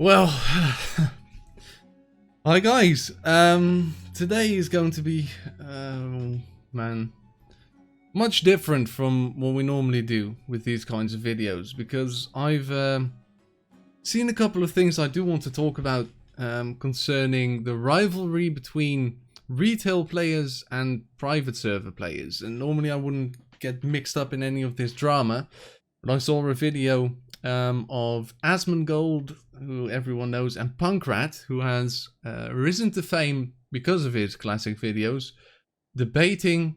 Well, hi guys. Today is going to be, much different from what we normally do with these kinds of videos, because I've seen a couple of things I do want to talk about concerning the rivalry between retail players and private server players. And normally I wouldn't get mixed up in any of this drama, but I saw a video of Asmongold, who everyone knows, and Punkrat, who has risen to fame because of his classic videos, debating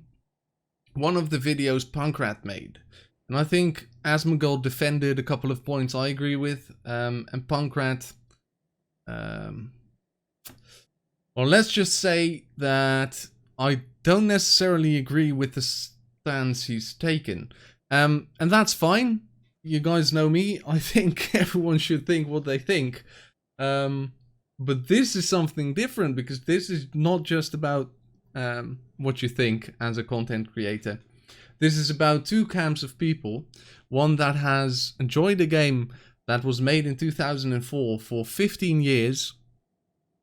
one of the videos Punkrat made. And I think Asmongold defended a couple of points I agree with, and Punkrat, well, let's just say that I don't necessarily agree with the stance he's taken. And that's fine. You guys know me. I think everyone should think what they think. But this is something different, because this is not just about what you think as a content creator. This is about two camps of people. One that has enjoyed a game that was made in 2004 for 15 years.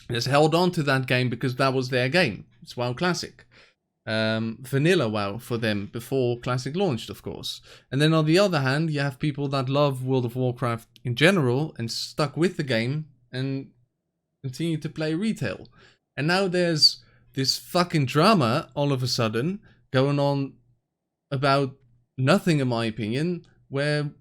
Has held on to that game because that was their game. It's WoW Classic. Vanilla WoW for them before Classic launched, of course. And then on the other hand, you have people that love World of Warcraft in general and stuck with the game and continue to play retail. And now there's this fucking drama all of a sudden going on about nothing, in my opinion, where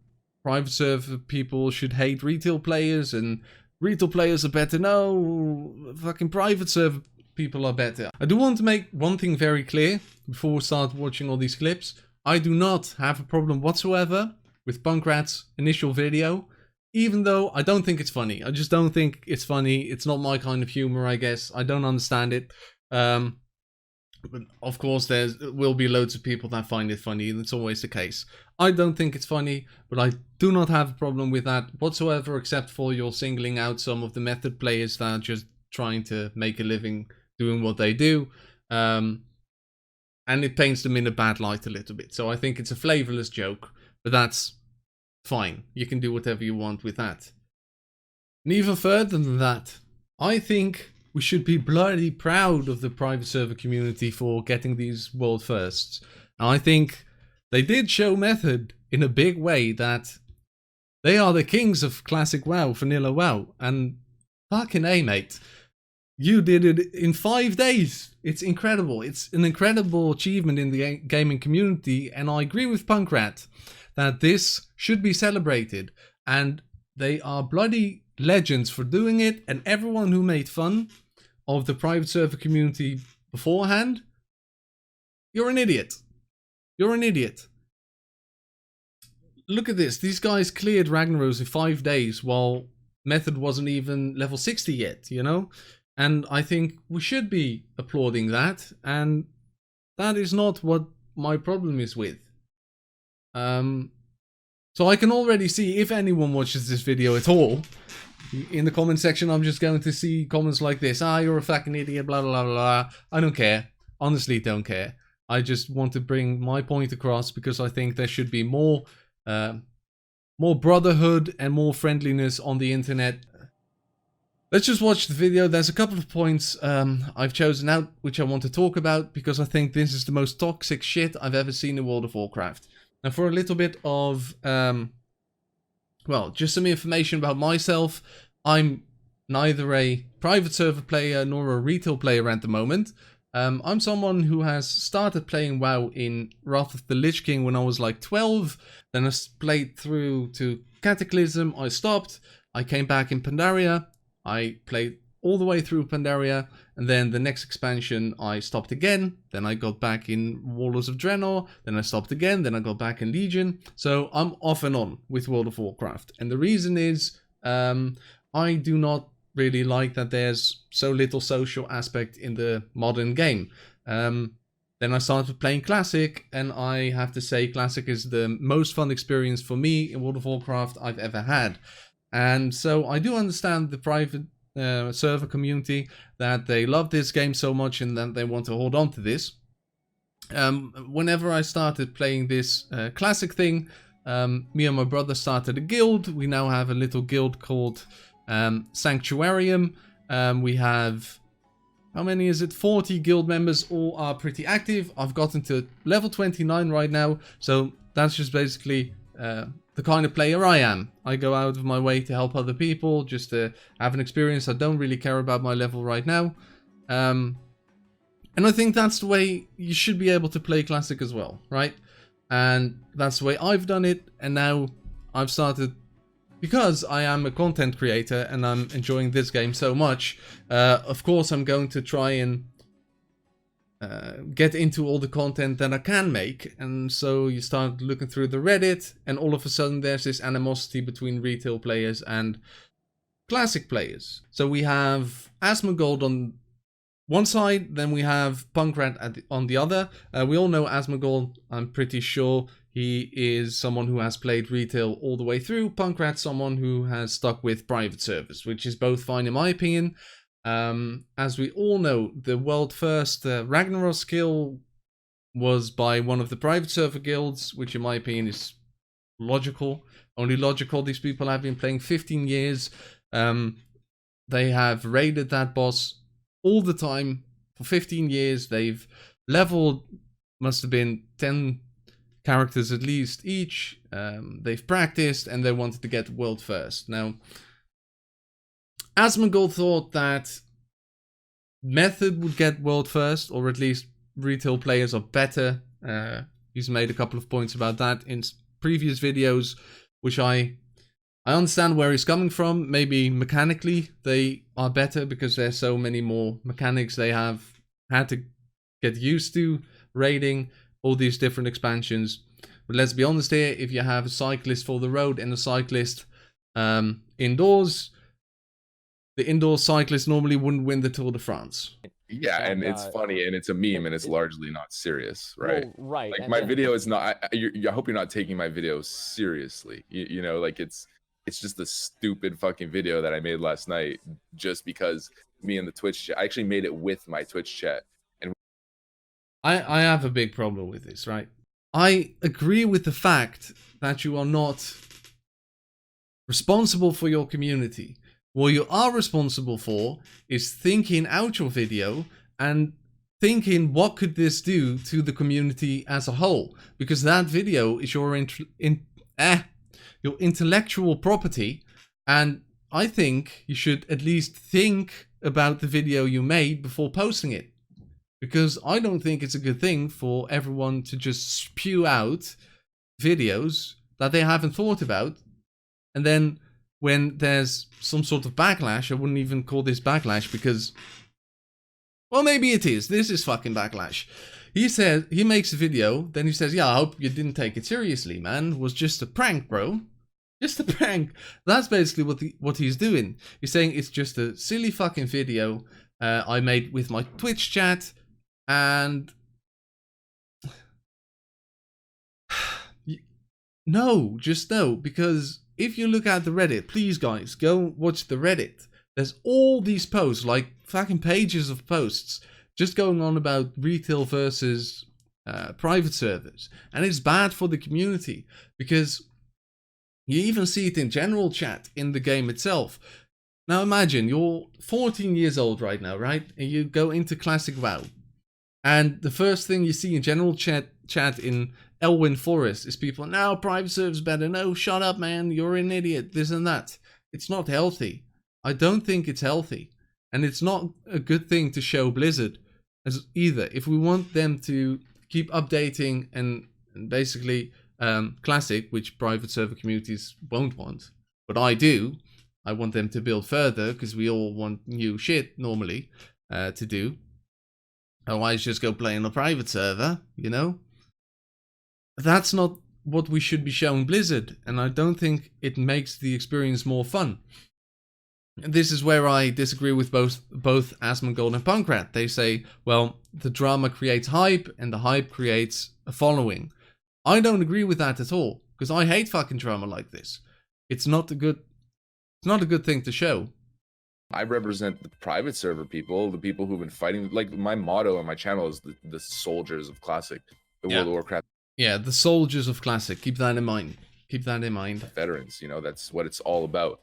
private server people should hate retail players and retail players are better. No, fucking private server people are better. I do want to make one thing very clear before we start watching all these clips. I do not have a problem whatsoever with Punkrat's initial video, even though I don't think it's funny. I just don't think it's funny. It's not my kind of humor, I guess. I don't understand it. But of course, there will be loads of people that find it funny, and it's always the case. I don't think it's funny, but I do not have a problem with that whatsoever, except for you're singling out some of the method players that are just trying to make a living doing what they do, and it paints them in a bad light a little bit. So I think it's a flavorless joke, but that's fine. You can do whatever you want with that. And even further than that, I think we should be bloody proud of the private server community for getting these world firsts. And I think they did show Method in a big way that they are the kings of classic WoW, vanilla WoW, and fucking A, mate. You did it in 5 days. It's incredible. It's an incredible achievement in the gaming community, and I agree with Punkrat that this should be celebrated, and they are bloody legends for doing it. And everyone who made fun of the private server community beforehand, you're an idiot. You're an idiot. Look at this. These guys cleared Ragnaros in 5 days while Method wasn't even level 60 yet, you know? And I think we should be applauding that, and that is not what my problem is with. So I can already see, if anyone watches this video at all, in the comment section I'm just going to see comments like this. Ah, you're a fucking idiot, blah, blah, blah, blah. I don't care. Honestly, don't care. I just want to bring my point across, because I think there should be more brotherhood and more friendliness on the internet. Let's just watch the video. There's a couple of points I've chosen out which I want to talk about, because I think this is the most toxic shit I've ever seen in World of Warcraft. And for a little bit of, well, just some information about myself. I'm neither a private server player nor a retail player at the moment. I'm someone who has started playing WoW in Wrath of the Lich King when I was like 12. Then I played through to Cataclysm. I stopped. I came back in Pandaria. I played all the way through Pandaria, and then the next expansion I stopped again. Then I got back in Warlords of Draenor, then I stopped again, then I got back in Legion. So I'm off and on with World of Warcraft. And the reason is, I do not really like that there's so little social aspect in the modern game. Then I started playing Classic, and I have to say Classic is the most fun experience for me in World of Warcraft I've ever had. And so I do understand the private server community, that they love this game so much and that they want to hold on to this. Whenever I started playing this classic thing, me and my brother started a guild. We now have a little guild called Sanctuarium, we have, how many is it? 40 guild members, all are pretty active. I've gotten to level 29 right now, so that's just basically the kind of player I am. I go out of my way to help other people, just to have an experience. I don't really care about my level right now. And I think that's the way you should be able to play Classic as well, right? And that's the way I've done it, and now I've started, because I am a content creator and I'm enjoying this game so much, of course I'm going to try and get into all the content that I can make. And so you start looking through the Reddit, and all of a sudden there's this animosity between retail players and Classic players. So we have Asmongold on one side, then we have Punkrat on the other. We all know Asmongold, I'm pretty sure. He is someone who has played retail all the way through. Punkrat, someone who has stuck with private servers, which is both fine in my opinion. As we all know, the world first Ragnaros skill was by one of the private server guilds, which in my opinion is logical. Only logical. These people have been playing 15 years. They have raided that boss all the time for 15 years. They've leveled, must have been 10 characters at least each. They've practiced, and they wanted to get world first. Now, Asmongold thought that Method would get world first, or at least retail players are better. He's made a couple of points about that in previous videos, which I understand where he's coming from. Maybe mechanically they are better because there's so many more mechanics they have had to get used to, raiding, all these different expansions. But let's be honest here, if you have a cyclist for the road and a cyclist indoors, the indoor cyclist normally wouldn't win the Tour de France. Yeah, and it's funny, and it's a meme, and it's largely not serious, right? Well, right. Like, my video is not. I hope you're not taking my video seriously. You know, like it's just a stupid fucking video that I made last night, just because me and the Twitch chat. I actually made it with my Twitch chat, and I have a big problem with this, right? I agree with the fact that you are not responsible for your community. What you are responsible for is thinking out your video and thinking, what could this do to the community as a whole? Because that video is your intellectual property, and I think you should at least think about the video you made before posting it. Because I don't think it's a good thing for everyone to just spew out videos that they haven't thought about, and then when there's some sort of backlash, I wouldn't even call this backlash because, well, maybe it is. This is fucking backlash. He says, he makes a video, then he says, yeah, I hope you didn't take it seriously, man. It was just a prank, bro. Just a prank. That's basically what he's doing. He's saying it's just a silly fucking video I made with my Twitch chat, and no, just no, because if you look at the Reddit, please guys, go watch the Reddit. There's all these posts, like fucking pages of posts, just going on about retail versus private servers. And it's bad for the community, because you even see it in general chat in the game itself. Now imagine, you're 14 years old right now, right? And you go into Classic WoW. And the first thing you see in general chat in Elwyn Forest is people, now private servers better. No, shut up, man. You're an idiot. This and that. It's not healthy. I don't think it's healthy. And it's not a good thing to show Blizzard as either. If we want them to keep updating and basically Classic, which private server communities won't want, but I do. I want them to build further because we all want new shit normally to do. Otherwise, just go play on a private server, you know? That's not what we should be showing Blizzard, and I don't think it makes the experience more fun. This is where I disagree with both Asmongold and Punkrat. They say, well, the drama creates hype, and the hype creates a following. I don't agree with that at all, because I hate fucking drama like this. It's not a good thing to show. I represent the private server people, the people who've been fighting. Like, my motto on my channel is the soldiers of Classic, the World of Warcraft. Yeah, the soldiers of Classic. Keep that in mind. Keep that in mind. Veterans, you know, that's what it's all about.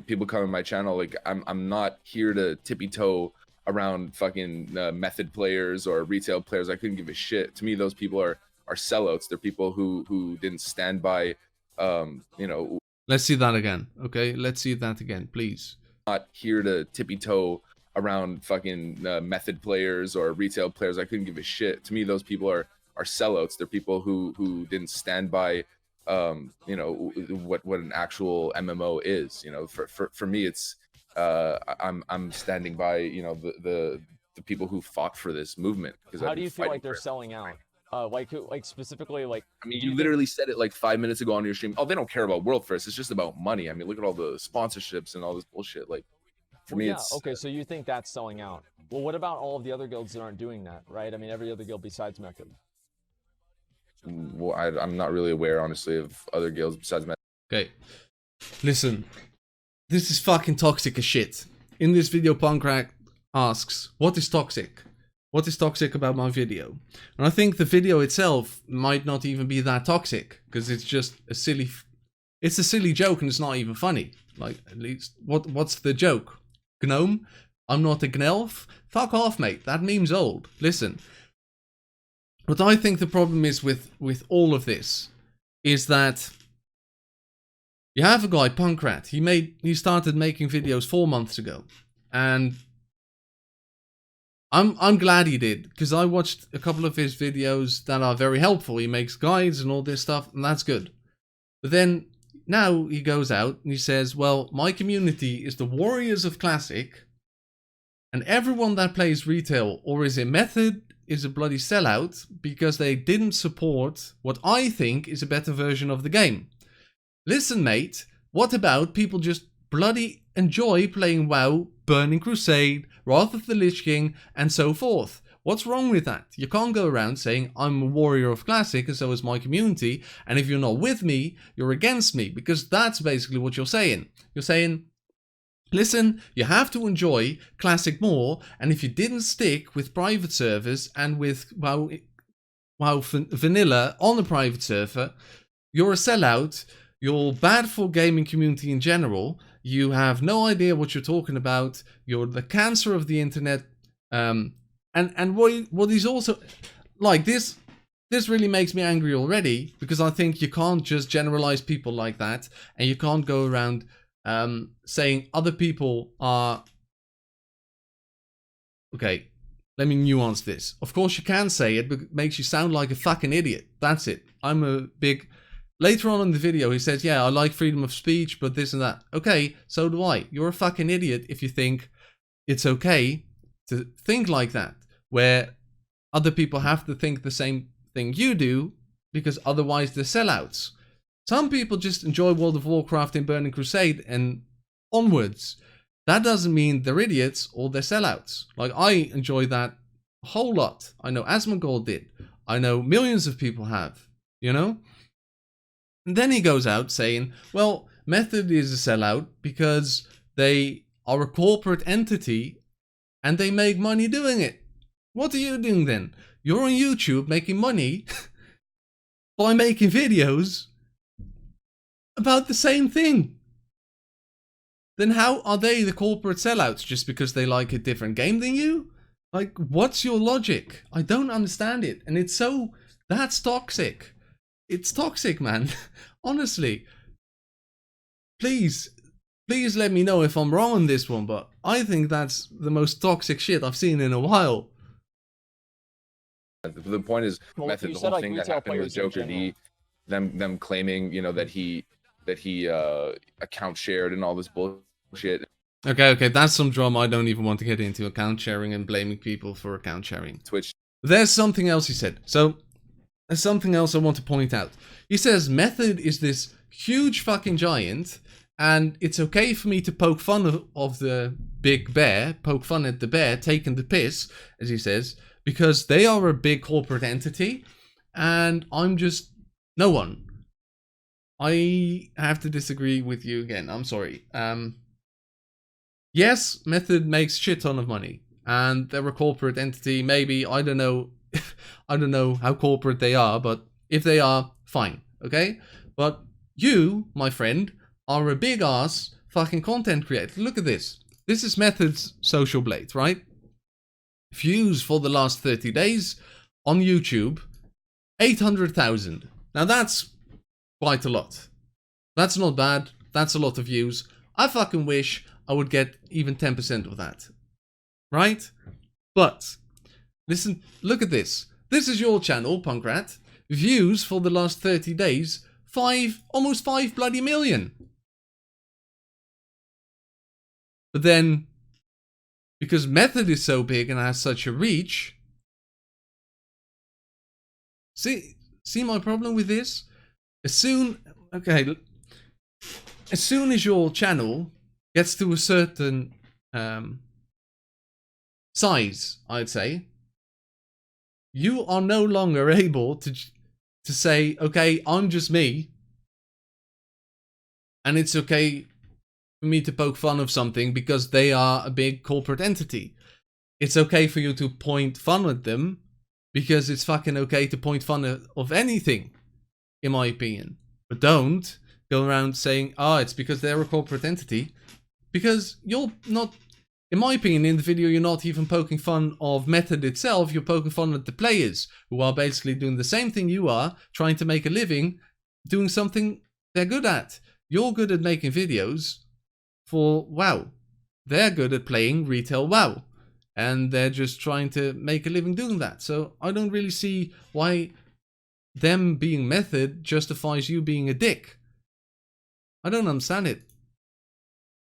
People come in my channel, like I'm not here to tippy toe around fucking method players or retail players. I couldn't give a shit. To me, those people are sellouts. They're people who didn't stand by, you know. Let's see that again. Okay, let's see that again, please. Not here to tippy toe around fucking method players or retail players. I couldn't give a shit. To me, those people are sellouts. They're people who didn't stand by, you know, what an actual MMO is. You know, for me, it's I'm standing by, you know, the people who fought for this movement. Because how do you feel like they're selling out? Like specifically, like, I mean, you literally said it like 5 minutes ago on your stream. Oh, they don't care about World First. It's just about money. I mean, look at all the sponsorships and all this bullshit. Like, for me, it's okay. So you think that's selling out? Well, what about all of the other guilds that aren't doing that, right? I mean, every other guild besides Method. Well, I'm not really aware, honestly, of other guilds besides Method. Okay, listen, this is fucking toxic as shit. In this video, Punkrat asks, "What is toxic? What is toxic about my video?" And I think the video itself might not even be that toxic, because it's just a silly, it's a silly joke and it's not even funny. Like, at least, what's the joke? Gnome? I'm not a gnelf? Fuck off, mate. That meme's old. Listen, what I think the problem is with all of this is that you have a guy, Punkrat. He started making videos 4 months ago, and I'm glad he did, because I watched a couple of his videos that are very helpful. He makes guides and all this stuff, and that's good. But then now he goes out and he says, well, my community is the warriors of Classic, and everyone that plays retail or is in Method is a bloody sellout because they didn't support what I think is a better version of the game. Listen, mate, what about people just bloody enjoy playing WoW, Burning Crusade, Wrath of the Lich King, and so forth? What's wrong with that? You can't go around saying, I'm a warrior of Classic and so is my community, and if you're not with me, you're against me, because that's basically what you're saying. You're saying, listen, you have to enjoy Classic more, and if you didn't stick with private servers and with WoW vanilla on a private server, you're a sellout, you're bad for gaming community in general, you have no idea what you're talking about, you're the cancer of the internet, and what he's also like, this really makes me angry already, because I think you can't just generalize people like that, and you can't go around saying other people are okay. Let me nuance this. Of course you can say it, but it makes you sound like a fucking idiot. That's it. I'm a big... Later on in the video, he says, yeah, I like freedom of speech, but this and that. Okay, so do I. You're a fucking idiot if you think it's okay to think like that, where other people have to think the same thing you do, because otherwise they're sellouts. Some people just enjoy World of Warcraft and Burning Crusade and onwards. That doesn't mean they're idiots or they're sellouts. Like, I enjoy that a whole lot. I know Asmongold did. I know millions of people have, you know? And then he goes out saying, well, Method is a sellout because they are a corporate entity and they make money doing it. What are you doing then? You're on YouTube making money by making videos about the same thing. Then how are they the corporate sellouts just because they like a different game than you? Like, what's your logic? I don't understand it. And it's so... That's toxic. It's toxic, man. Honestly. Please let me know if I'm wrong on this one, but I think that's the most toxic shit I've seen in a while. The point is, well, Method, the whole thing that happened with Joker D, them claiming, you know, that he account shared and all this bullshit. Okay, that's some drama I don't even want to get into. Account sharing and blaming people for account sharing. Twitch. There's something else he said. So, there's something else I want to point out. He says Method is this huge fucking giant, and it's okay for me to poke fun of the big bear, poke fun at the bear taking the piss, as he says, because they are a big corporate entity, and I'm just no one. I have to disagree with you again. I'm sorry. Yes, Method makes shit ton of money, and they're a corporate entity. Maybe, I don't know. I don't know how corporate they are, but if they are, fine, okay? But you, my friend, are a big ass fucking content creators. Look at this. This is Method's Social Blade, right? Views for the last 30 days on YouTube, 800,000. Now that's quite a lot. That's not bad. That's a lot of views. I fucking wish I would get even 10% of that. Right? But, listen, look at this. This is your channel, Punkrat. Views for the last 30 days, almost 5 bloody million. But then, because Method is so big and has such a reach, see my problem with this? As soon as your channel gets to a certain size, I'd say, you are no longer able to say, okay, I'm just me, and it's okay for me to poke fun of something because they are a big corporate entity. It's okay for you to point fun at them because it's fucking okay to point fun of anything, in my opinion. But don't go around saying, it's because they're a corporate entity, because you're not, in my opinion, in the video, you're not even poking fun of Method itself, you're poking fun at the players, who are basically doing the same thing you are, trying to make a living, doing something they're good at. You're good at making videos for WoW. They're good at playing retail WoW. And they're just trying to make a living doing that. So I don't really see why them being Method justifies you being a dick. I don't understand it.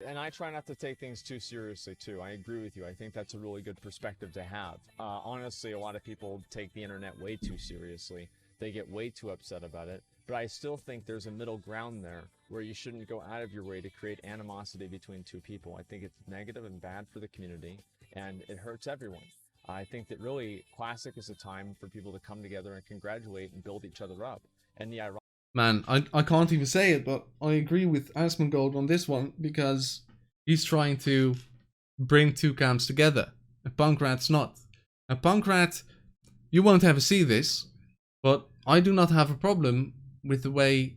And I try not to take things too seriously too. I agree with you. I think that's a really good perspective to have. Honestly, a lot of people take the internet way too seriously. They get way too upset about it. But I still think there's a middle ground there where you shouldn't go out of your way to create animosity between two people. I think it's negative and bad for the community, and it hurts everyone. I think that really Classic is a time for people to come together and congratulate and build each other up. And the ironic... Man, I can't even say it, but I agree with Asmongold on this one, because he's trying to bring two camps together. And Punkrat's not. And Punkrat, you won't ever see this, but I do not have a problem with the way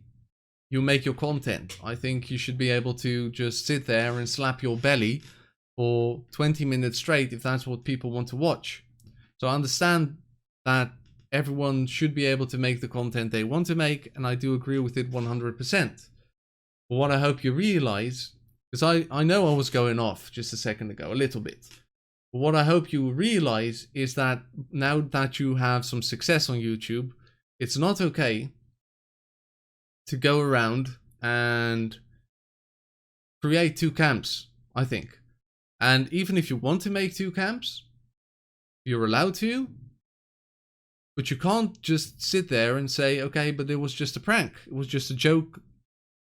you make your content. I think you should be able to just sit there and slap your belly for 20 minutes straight if that's what people want to watch. So I understand that everyone should be able to make the content they want to make, and I do agree with it 100%. But what I hope you realize, because I know I was going off just a second ago, a little bit. But what I hope you realize is that now that you have some success on YouTube, it's not okay to go around and create two camps, I think. And even if you want to make two camps, you're allowed to, but you can't just sit there and say, okay, but it was just a prank. It was just a joke.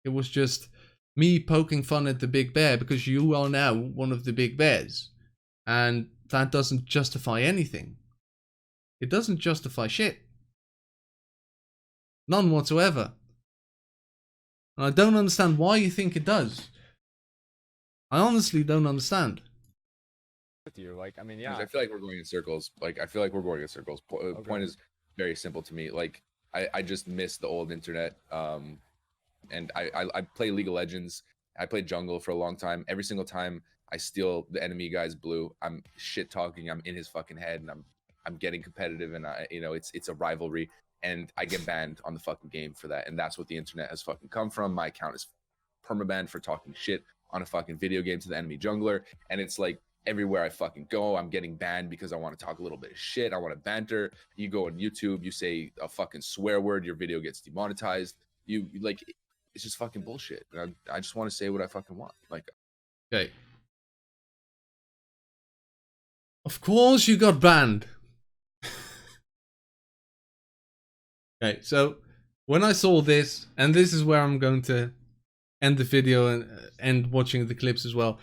It was just me poking fun at the big bear because you are now one of the big bears. And that doesn't justify anything. It doesn't justify shit. None whatsoever. And I don't understand why you think it does. I honestly don't understand. with you. Like, I mean, yeah. I feel like we're going in circles. Point is very simple to me. Like, I just miss the old internet. And I play League of Legends. I played jungle for a long time. Every single time I steal the enemy guy's blue, I'm shit talking. I'm in his fucking head, and I'm getting competitive, and it's a rivalry. And I get banned on the fucking game for that. And that's what the internet has fucking come from. My account is permabanned for talking shit on a fucking video game to the enemy jungler. And it's like everywhere I fucking go, I'm getting banned because I want to talk a little bit of shit. I want to banter. You go on YouTube, you say a fucking swear word, your video gets demonetized. You like, it's just fucking bullshit. I just want to say what I fucking want. Like, okay. Of course you got banned. Okay, so when I saw this, and this is where I'm going to end the video and end watching the clips as well.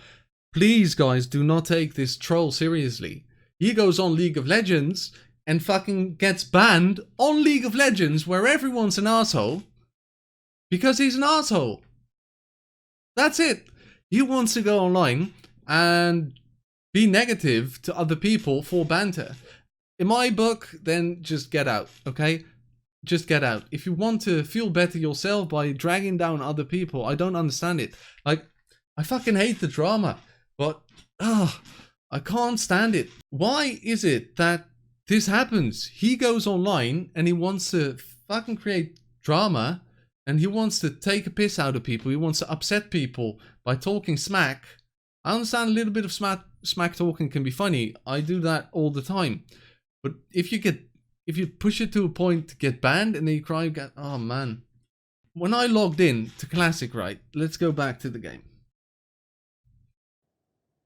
Please, guys, do not take this troll seriously. He goes on League of Legends and fucking gets banned on League of Legends, where everyone's an asshole, because he's an asshole. That's it. He wants to go online and be negative to other people for banter. In my book, then just get out, okay? Just get out. If you want to feel better yourself by dragging down other people, I don't understand it. Like, I fucking hate the drama, but I can't stand it. Why is it that this happens? He goes online and he wants to fucking create drama, and he wants to take a piss out of people. He wants to upset people by talking smack. I understand a little bit of smack talking can be funny. I do that all the time. But if you push it to a point to get banned and then you cry, oh man. When I logged in to Classic, right? Let's go back to the game.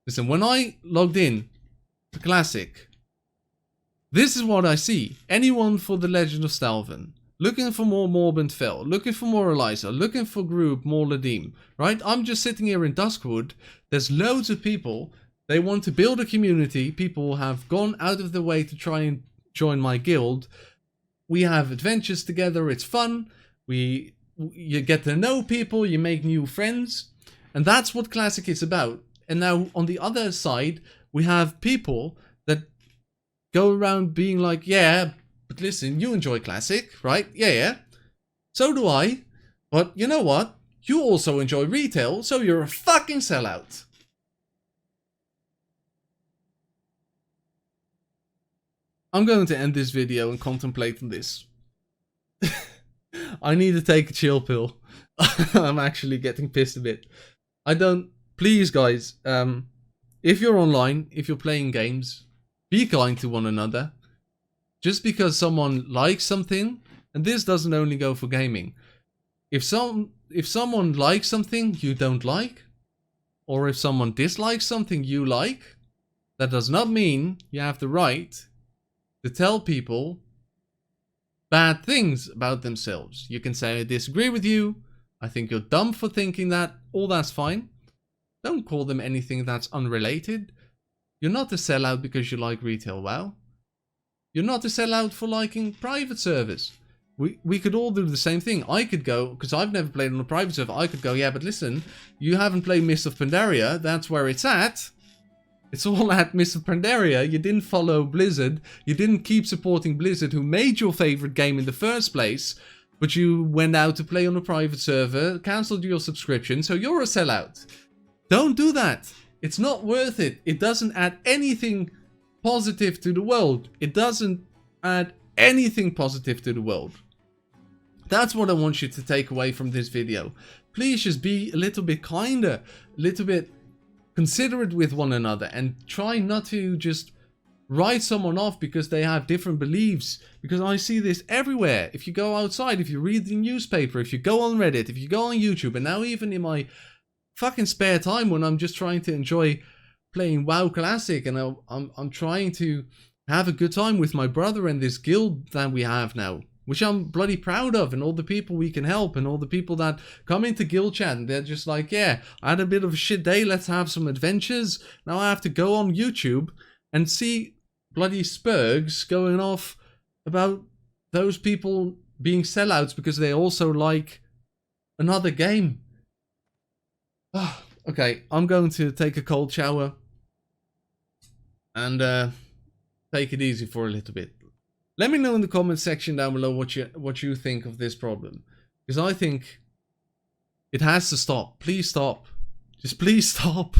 Listen, when I logged in to Classic, this is what I see. Anyone for the Legend of Stalvin. Looking for more Morbid Fell. Looking for more Eliza. Looking for group, more Ladim. Right? I'm just sitting here in Duskwood. There's loads of people. They want to build a community. People have gone out of their way to try and join my guild. We have adventures together. It's fun. You get to know people. You make new friends. And that's what Classic is about. And now on the other side, we have people that go around being like, yeah, but listen, you enjoy Classic, right? Yeah. So do I. But you know what? You also enjoy retail, so you're a fucking sellout. I'm going to end this video and contemplate on this. I need to take a chill pill. I'm actually getting pissed a bit. Please guys, if you're online, if you're playing games, be kind to one another. Just because someone likes something, and this doesn't only go for gaming. If someone likes something you don't like, or if someone dislikes something you like, that does not mean you have the right to tell people bad things about themselves. You can say, I disagree with you, I think you're dumb for thinking that, all that's fine. Don't call them anything that's unrelated. You're not a sellout because you like retail WoW. You're not a sellout for liking private servers. We could all do the same thing. I could go, because I've never played on a private server, I could go, yeah, but listen, you haven't played Mist of Pandaria, that's where it's at. It's all at Mist of Pandaria. You didn't follow Blizzard. You didn't keep supporting Blizzard, who made your favorite game in the first place, but you went out to play on a private server, cancelled your subscription, so you're a sellout. Don't do that. It's not worth it. It doesn't add anything positive to the world. It doesn't add anything positive to the world. That's what I want you to take away from this video. Please just be a little bit kinder, a little bit considerate with one another, and try not to just write someone off because they have different beliefs. Because I see this everywhere. If you go outside, if you read the newspaper, if you go on Reddit, if you go on YouTube, and now even in my fucking spare time when I'm just trying to enjoy playing WoW Classic, and I'm trying to have a good time with my brother and this guild that we have now, which I'm bloody proud of, and all the people we can help, and all the people that come into guild chat and they're just like, yeah, I had a bit of a shit day, let's have some adventures. Now I have to go on YouTube and see bloody Spurgs going off about those people being sellouts because they also like another game. Okay, I'm going to take a cold shower and take it easy for a little bit. Let me know in the comment section down below what you think of this problem, because I think it has to stop. Please stop. Just please stop.